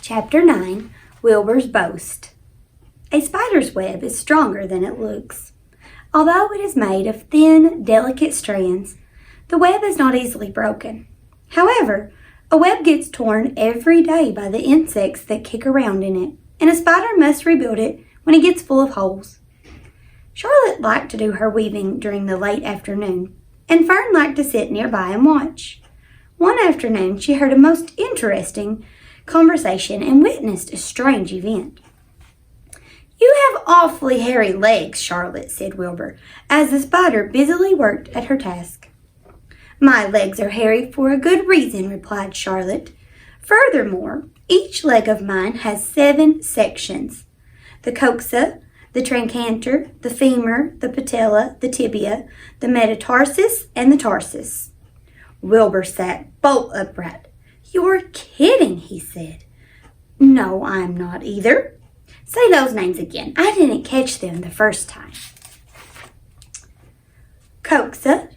Chapter 9, Wilbur's Boast. A spider's web is stronger than it looks. Although it is made of thin, delicate strands, the web is not easily broken. However, a web gets torn every day by the insects that kick around in it, and a spider must rebuild it when it gets full of holes. Charlotte liked to do her weaving during the late afternoon, and Fern liked to sit nearby and watch. One afternoon, she heard a most interesting conversation and witnessed a strange event. "You have awfully hairy legs, Charlotte," said Wilbur, as the spider busily worked at her task. "My legs are hairy for a good reason," replied Charlotte. "Furthermore, each leg of mine has 7 sections. The coxa, the trochanter, the femur, the patella, the tibia, the metatarsus, and the tarsus." Wilbur sat bolt upright. "You're kidding," he said. "No, I'm not either. Say those names again. I didn't catch them the first time." Coxa,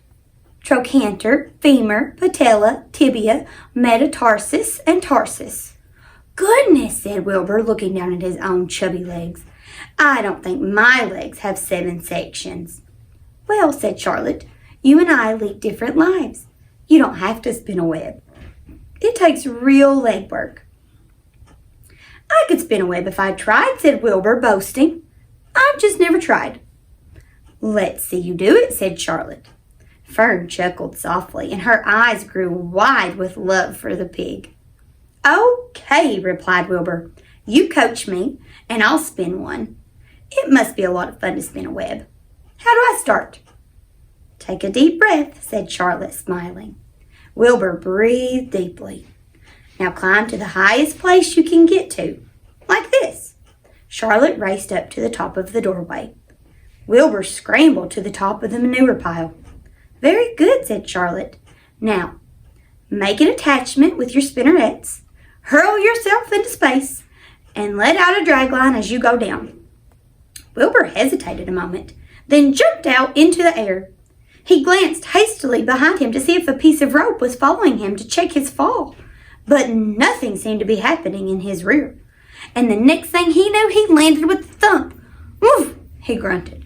trochanter, femur, patella, tibia, metatarsus, and tarsus. "Goodness," said Wilbur, looking down at his own chubby legs. "I don't think my legs have 7 sections." "Well," said Charlotte, "you and I lead different lives. You don't have to spin a web. It takes real leg work." "I could spin a web if I tried," said Wilbur, boasting. "I've just never tried." "Let's see you do it," said Charlotte. Fern chuckled softly, and her eyes grew wide with love for the pig. "Okay," replied Wilbur. "You coach me, and I'll spin one. It must be a lot of fun to spin a web. How do I start?" "Take a deep breath," said Charlotte, smiling. Wilbur breathed deeply. "Now climb to the highest place you can get to, like this." Charlotte raced up to the top of the doorway. Wilbur scrambled to the top of the manure pile. "Very good," said Charlotte. "Now, make an attachment with your spinnerets, hurl yourself into space, and let out a drag line as you go down." Wilbur hesitated a moment, then jumped out into the air. He glanced hastily behind him to see if a piece of rope was following him to check his fall, but nothing seemed to be happening in his rear. And the next thing he knew, he landed with a thump. "Woof!" he grunted.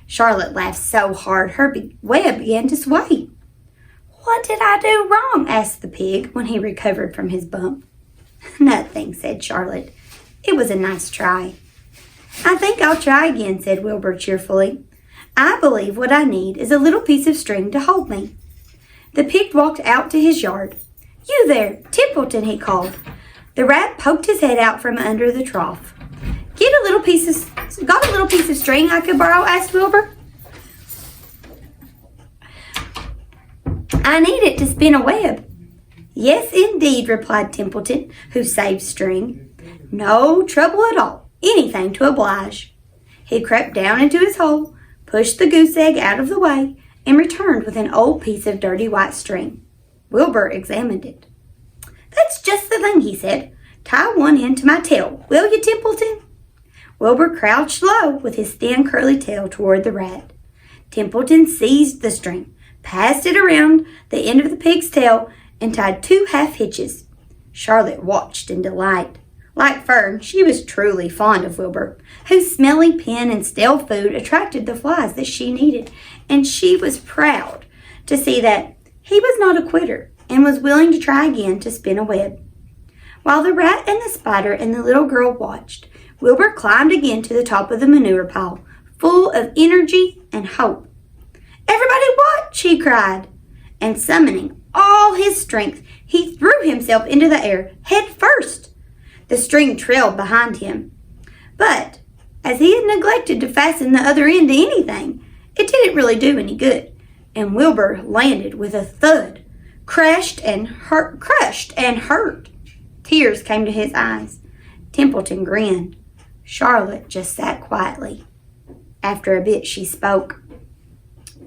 Charlotte laughed so hard her web began to sway. "What did I do wrong?" asked the pig when he recovered from his bump. "Nothing," said Charlotte. "It was a nice try." "I think I'll try again," said Wilbur cheerfully. "I believe what I need is a little piece of string to hold me." The pig walked out to his yard. "You there, Templeton," he called. The rat poked his head out from under the trough. Got a little piece of string I could borrow?" asked Wilbur. "I need it to spin a web." "Yes, indeed," replied Templeton, who saved string. "No trouble at all. Anything to oblige." He crept down into his hole, pushed the goose egg out of the way, and returned with an old piece of dirty white string. Wilbur examined it. "That's just the thing," he said. "Tie one end to my tail, will you, Templeton?" Wilbur crouched low with his thin curly tail toward the rat. Templeton seized the string, passed it around the end of the pig's tail, and tied 2 half hitches. Charlotte watched in delight. Like Fern, she was truly fond of Wilbur, whose smelly pen and stale food attracted the flies that she needed, and she was proud to see that he was not a quitter and was willing to try again to spin a web. While the rat and the spider and the little girl watched, Wilbur climbed again to the top of the manure pile, full of energy and hope. "Everybody watch!" he cried, and summoning all his strength, he threw himself into the air, head first. The string trailed behind him, but as he had neglected to fasten the other end to anything, it didn't really do any good, and Wilbur landed with a thud, crushed and hurt. Tears came to his eyes. Templeton grinned. Charlotte just sat quietly. After a bit, she spoke.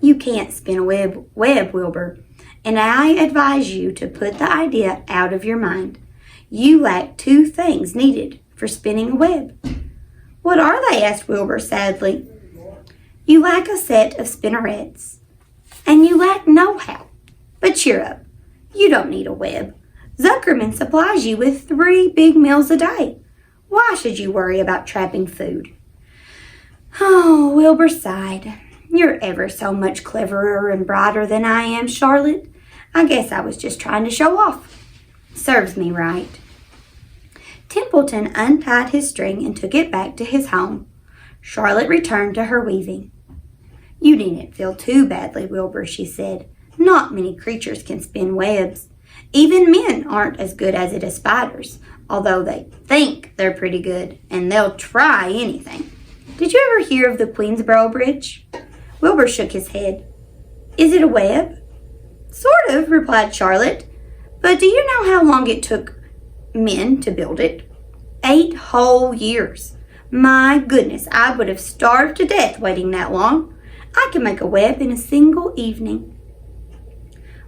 "You can't spin a web, Wilbur, and I advise you to put the idea out of your mind. You lack 2 things needed for spinning a web." "What are they?" asked Wilbur sadly. "You lack a set of spinnerets, and you lack know-how. But cheer up. You don't need a web. Zuckerman supplies you with 3 big meals a day. Why should you worry about trapping food?" Oh, Wilbur sighed. "You're ever so much cleverer and brighter than I am, Charlotte. I guess I was just trying to show off. Serves me right." Templeton untied his string and took it back to his home. Charlotte returned to her weaving. "You needn't feel too badly, Wilbur," she said. "Not many creatures can spin webs. Even men aren't as good as it as spiders, although they think they're pretty good, and they'll try anything. Did you ever hear of the Queensboro Bridge?" Wilbur shook his head. "Is it a web?" "Sort of," replied Charlotte. "But do you know how long it took men to build it? 8 whole years. My goodness, I would have starved to death waiting that long. I can make a web in a single evening."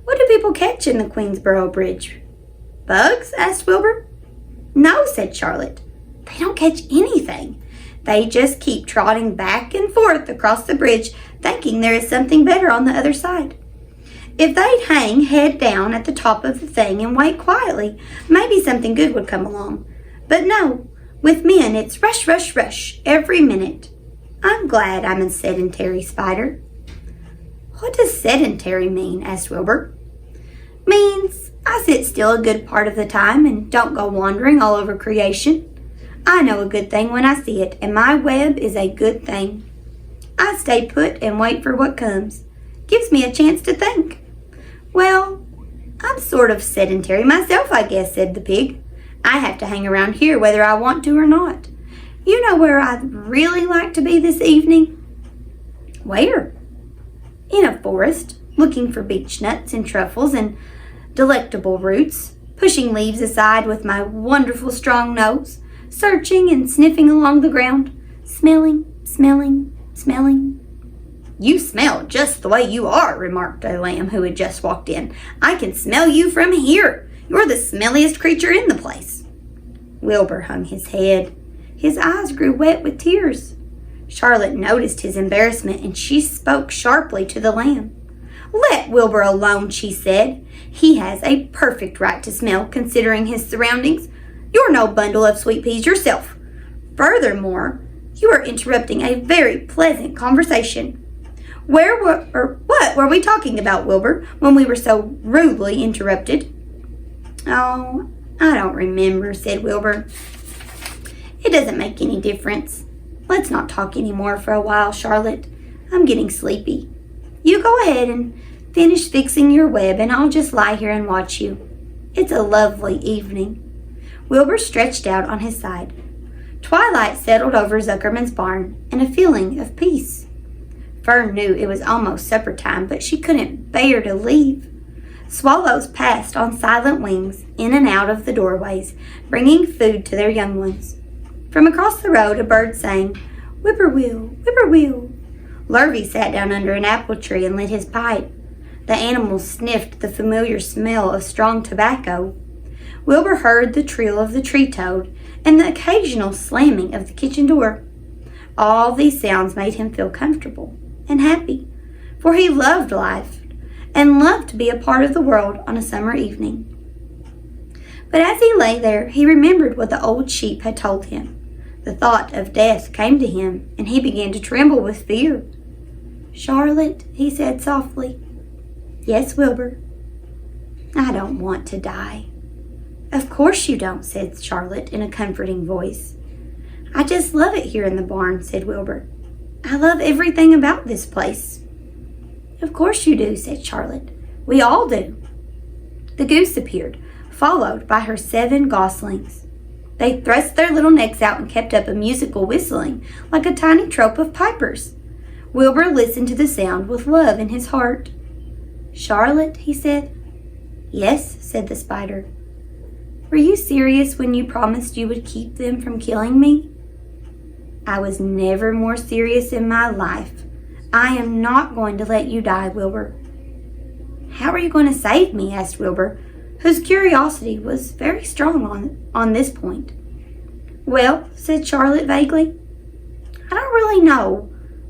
"What do people catch in the Queensboro Bridge?" "Bugs?" asked Wilbur. "No," said Charlotte. "They don't catch anything. They just keep trotting back and forth across the bridge, thinking there is something better on the other side. If they'd hang head down at the top of the thing and wait quietly, maybe something good would come along. But no, with men it's rush, rush, rush every minute. I'm glad I'm a sedentary spider." "What does sedentary mean?" asked Wilbur. "Means I sit still a good part of the time and don't go wandering all over creation. I know a good thing when I see it, and my web is a good thing. I stay put and wait for what comes. Gives me a chance to think." "Well, I'm sort of sedentary myself, I guess," said the pig. "I have to hang around here whether I want to or not. You know where I'd really like to be this evening?" "Where?" "In a forest, looking for beech nuts and truffles and delectable roots, pushing leaves aside with my wonderful strong nose, searching and sniffing along the ground, smelling, smelling, smelling." "You smell just the way you are," remarked a lamb who had just walked in. "I can smell you from here. You're the smelliest creature in the place." Wilbur hung his head. His eyes grew wet with tears. Charlotte noticed his embarrassment, and she spoke sharply to the lamb. "Let Wilbur alone," she said. "He has a perfect right to smell, considering his surroundings. You're no bundle of sweet peas yourself. Furthermore, you are interrupting a very pleasant conversation. What were we talking about, Wilbur, when we were so rudely interrupted?" "Oh, I don't remember," said Wilbur. "It doesn't make any difference. Let's not talk any more for a while, Charlotte. I'm getting sleepy. You go ahead and finish fixing your web, and I'll just lie here and watch you. It's a lovely evening." Wilbur stretched out on his side. Twilight settled over Zuckerman's barn, and a feeling of peace. Fern knew it was almost supper time, but she couldn't bear to leave. Swallows passed on silent wings in and out of the doorways, bringing food to their young ones. From across the road, a bird sang, "Whippoorwill, whippoorwill." Lurvy sat down under an apple tree and lit his pipe. The animals sniffed the familiar smell of strong tobacco. Wilbur heard the trill of the tree toad and the occasional slamming of the kitchen door. All these sounds made him feel comfortable and happy, for he loved life and loved to be a part of the world on a summer evening. But as he lay there, he remembered what the old sheep had told him. The thought of death came to him, and he began to tremble with fear. "Charlotte," he said softly. "Yes, Wilbur." "I don't want to die." "Of course you don't," said Charlotte in a comforting voice. "I just love it here in the barn," said Wilbur. "I love everything about this place." "Of course you do," said Charlotte. "We all do." The goose appeared, followed by her 7 goslings. They thrust their little necks out and kept up a musical whistling, like a tiny troop of pipers. Wilbur listened to the sound with love in his heart. "Charlotte," he said. "Yes," said the spider. "Were you serious when you promised you would keep them from killing me?" "I was never more serious in my life. I am not going to let you die, Wilbur." "How are you going to save me?" asked Wilbur, whose curiosity was very strong on this point. "Well," said Charlotte vaguely, "I don't really know,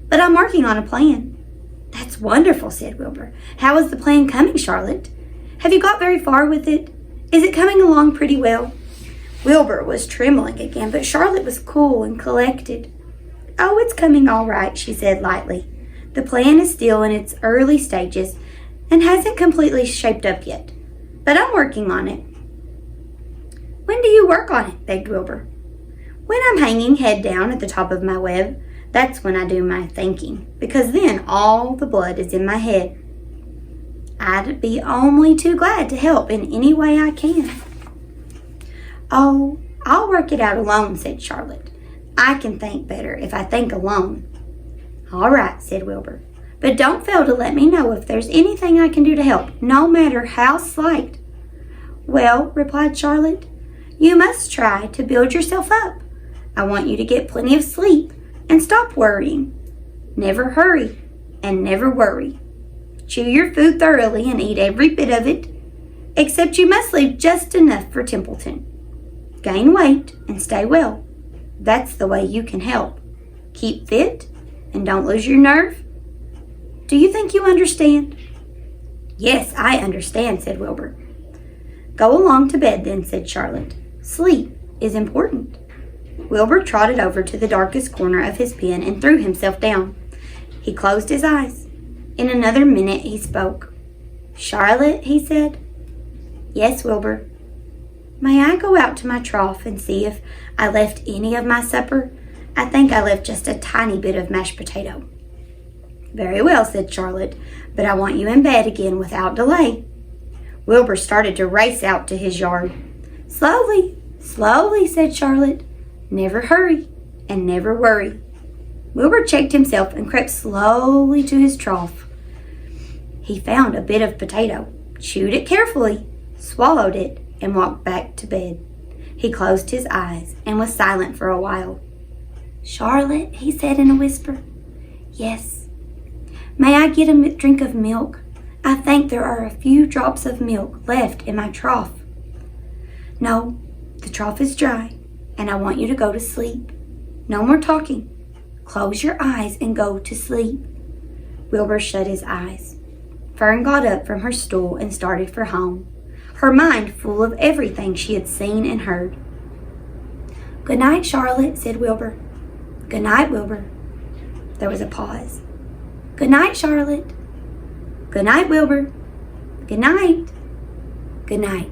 but I'm working on a plan." "That's wonderful," said Wilbur. "How is the plan coming, Charlotte? Have you got very far with it? Is it coming along pretty well?" Wilbur was trembling again, but Charlotte was cool and collected. "Oh, it's coming all right," she said lightly. "The plan is still in its early stages and hasn't completely shaped up yet, but I'm working on it." "When do you work on it?" begged Wilbur. "When I'm hanging head down at the top of my web, that's when I do my thinking, because then all the blood is in my head. I'd be only too glad to help in any way I can." "Oh, I'll work it out alone," said Charlotte. "I can think better if I think alone." "All right," said Wilbur. "But don't fail to let me know if there's anything I can do to help, no matter how slight." "Well," replied Charlotte, "you must try to build yourself up. I want you to get plenty of sleep and stop worrying. Never hurry and never worry. Chew your food thoroughly and eat every bit of it, except you must leave just enough for Templeton. Gain weight and stay well. That's the way you can help. Keep fit and don't lose your nerve. Do you think you understand?" "Yes, I understand," said Wilbur. "Go along to bed then," said Charlotte. "Sleep is important." Wilbur trotted over to the darkest corner of his pen and threw himself down. He closed his eyes. In another minute he spoke. "Charlotte," he said. "Yes, Wilbur." "May I go out to my trough and see if I left any of my supper? I think I left just a tiny bit of mashed potato." "Very well," said Charlotte, "but I want you in bed again without delay." Wilbur started to race out to his yard. "Slowly, slowly," said Charlotte. "Never hurry and never worry." Wilbur checked himself and crept slowly to his trough. He found a bit of potato, chewed it carefully, swallowed it, and walked back to bed. He closed his eyes and was silent for a while. "Charlotte," he said in a whisper. "Yes." "May I get a drink of milk? I think there are a few drops of milk left in my trough." "No, the trough is dry, and I want you to go to sleep. No more talking. Close your eyes and go to sleep." Wilbur shut his eyes. Fern got up from her stool and started for home, her mind full of everything she had seen and heard. "Good night, Charlotte," said Wilbur. "Good night, Wilbur." There was a pause. "Good night, Charlotte." "Good night, Wilbur." "Good night." "Good night."